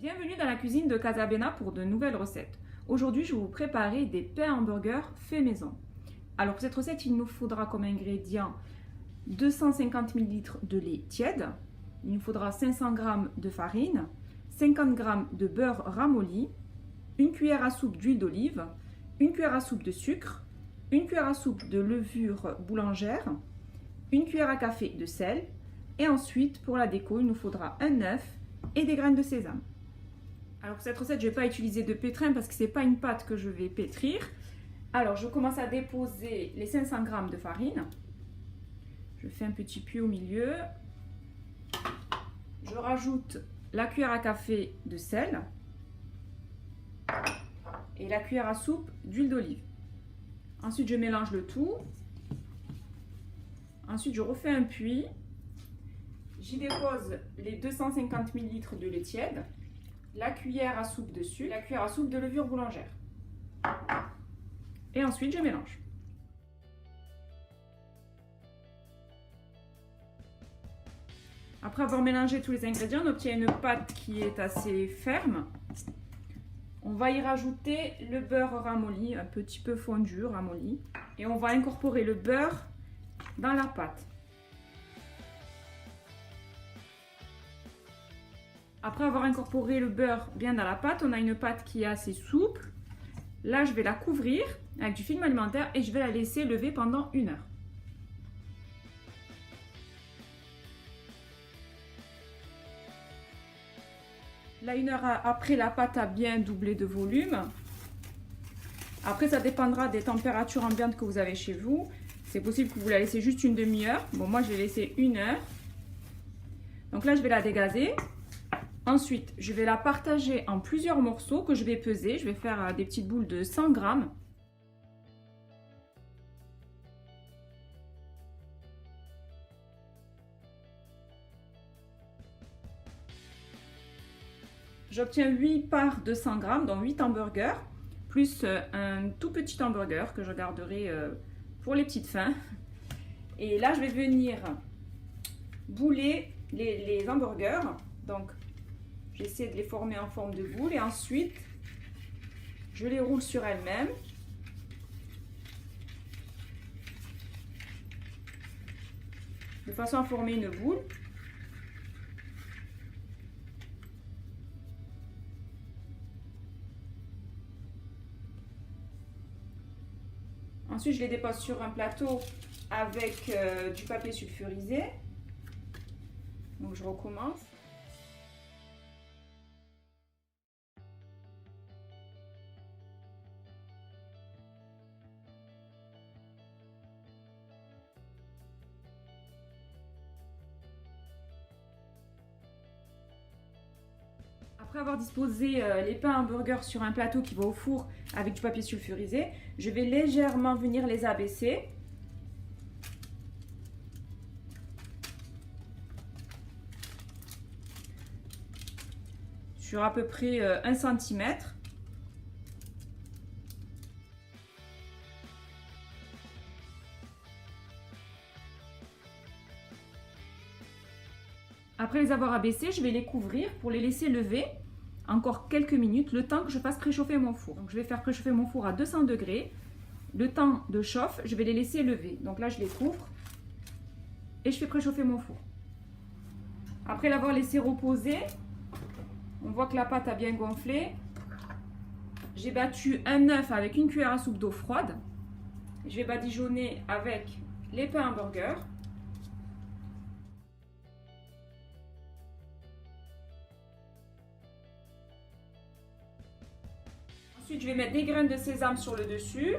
Bienvenue dans la cuisine de Casabena pour de nouvelles recettes. Aujourd'hui, je vais vous préparer des pains hamburgers faits maison. Alors pour cette recette, il nous faudra comme ingrédients 250 ml de lait tiède, il nous faudra 500 g de farine, 50 g de beurre ramolli, une cuillère à soupe d'huile d'olive, une cuillère à soupe de sucre, une cuillère à soupe de levure boulangère, une cuillère à café de sel et ensuite pour la déco, il nous faudra un œuf et des graines de sésame. Alors pour cette recette, je ne vais pas utiliser de pétrin parce que ce n'est pas une pâte que je vais pétrir. Alors je commence à déposer les 500 g de farine. Je fais un petit puits au milieu. Je rajoute la cuillère à café de sel et la cuillère à soupe d'huile d'olive. Ensuite je mélange le tout. Ensuite je refais un puits. J'y dépose les 250 ml de lait tiède, la cuillère à soupe de sucre, la cuillère à soupe de levure boulangère. Et ensuite, je mélange. Après avoir mélangé tous les ingrédients, on obtient une pâte qui est assez ferme. On va y rajouter le beurre ramolli, un petit peu fondu, ramolli. Et on va incorporer le beurre dans la pâte. Après avoir incorporé le beurre bien dans la pâte, on a une pâte qui est assez souple. Là, je vais la couvrir avec du film alimentaire et je vais la laisser lever pendant 1 heure. Là, 1 heure après, la pâte a bien doublé de volume. Après, ça dépendra des températures ambiantes que vous avez chez vous. C'est possible que vous la laissez juste une demi-heure. Bon, moi, je l'ai laissée 1 heure. Donc là, je vais la dégazer. Ensuite, je vais la partager en plusieurs morceaux que je vais peser. Je vais faire des petites boules de 100 g. J'obtiens 8 parts de 100 g, donc 8 hamburgers, plus un tout petit hamburger que je garderai pour les petites fins. Et là, je vais venir bouler les hamburgers. Donc, j'essaie de les former en forme de boule et ensuite, je les roule sur elles-mêmes. De façon à former une boule. Ensuite, je les dépose sur un plateau avec du papier sulfurisé. Donc, je recommence. Après avoir disposé les pains hamburgers sur un plateau qui va au four avec du papier sulfurisé, je vais légèrement venir les abaisser. Sur à peu près 1 cm. Après les avoir abaissés, je vais les couvrir pour les laisser lever encore quelques minutes, le temps que je fasse préchauffer mon four. Donc je vais faire préchauffer mon four à 200 degrés. Le temps de chauffe, je vais les laisser lever. Donc là, je les couvre et je fais préchauffer mon four. Après l'avoir laissé reposer, on voit que la pâte a bien gonflé. J'ai battu un œuf avec une cuillère à soupe d'eau froide. Je vais badigeonner avec les pains hamburgers. Ensuite, je vais mettre des graines de sésame sur le dessus.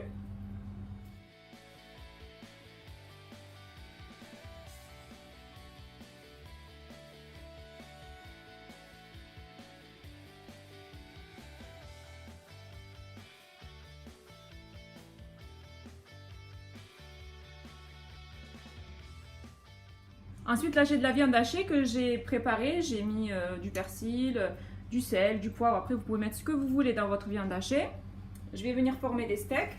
Ensuite, là, j'ai de la viande hachée que j'ai préparée. J'ai mis du persil, du sel, du poivre. Après, vous pouvez mettre ce que vous voulez dans votre viande hachée. Je vais venir former des steaks.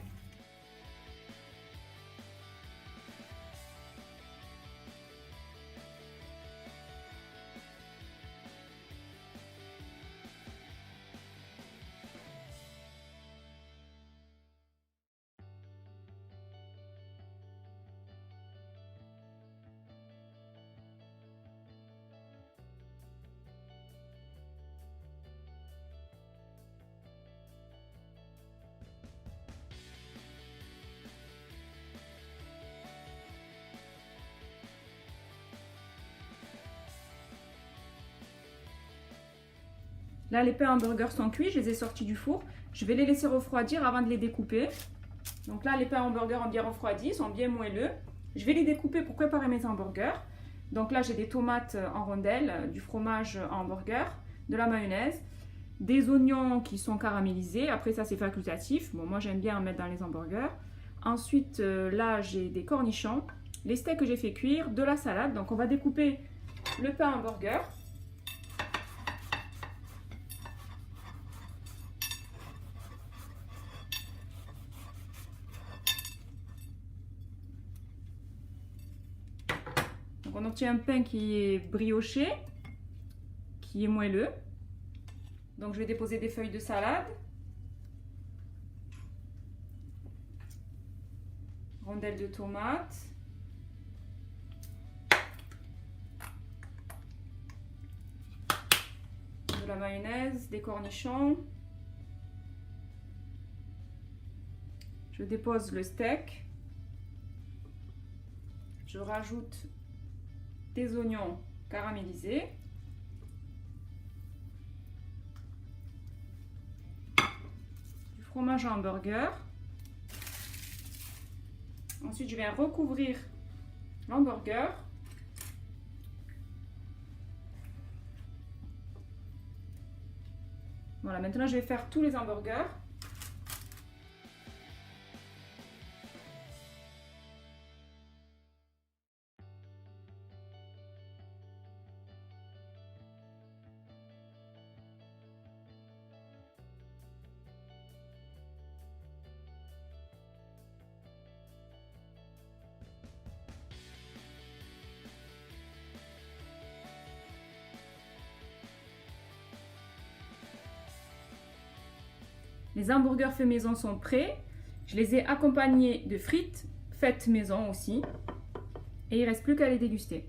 Là, les pains hamburgers sont cuits, je les ai sortis du four. Je vais les laisser refroidir avant de les découper. Donc là, les pains hamburgers ont bien refroidi, sont bien moelleux. Je vais les découper pour préparer mes hamburgers. Donc là, j'ai des tomates en rondelles, du fromage en hamburger, de la mayonnaise, des oignons qui sont caramélisés. Après, ça, c'est facultatif. Bon, moi, j'aime bien en mettre dans les hamburgers. Ensuite, là, j'ai des cornichons, les steaks que j'ai fait cuire, de la salade. Donc, on va découper le pain hamburger. Donc, on obtient un pain qui est brioché, qui est moelleux. Donc, je vais déposer des feuilles de salade. Rondelles de tomates. De la mayonnaise, des cornichons. Je dépose le steak. Je rajoute des oignons caramélisés. Du fromage à hamburger. Ensuite, je viens recouvrir l'hamburger. Voilà, maintenant je vais faire tous les hamburgers. Les hamburgers faits maison sont prêts. Je les ai accompagnés de frites faites maison aussi. Et il ne reste plus qu'à les déguster.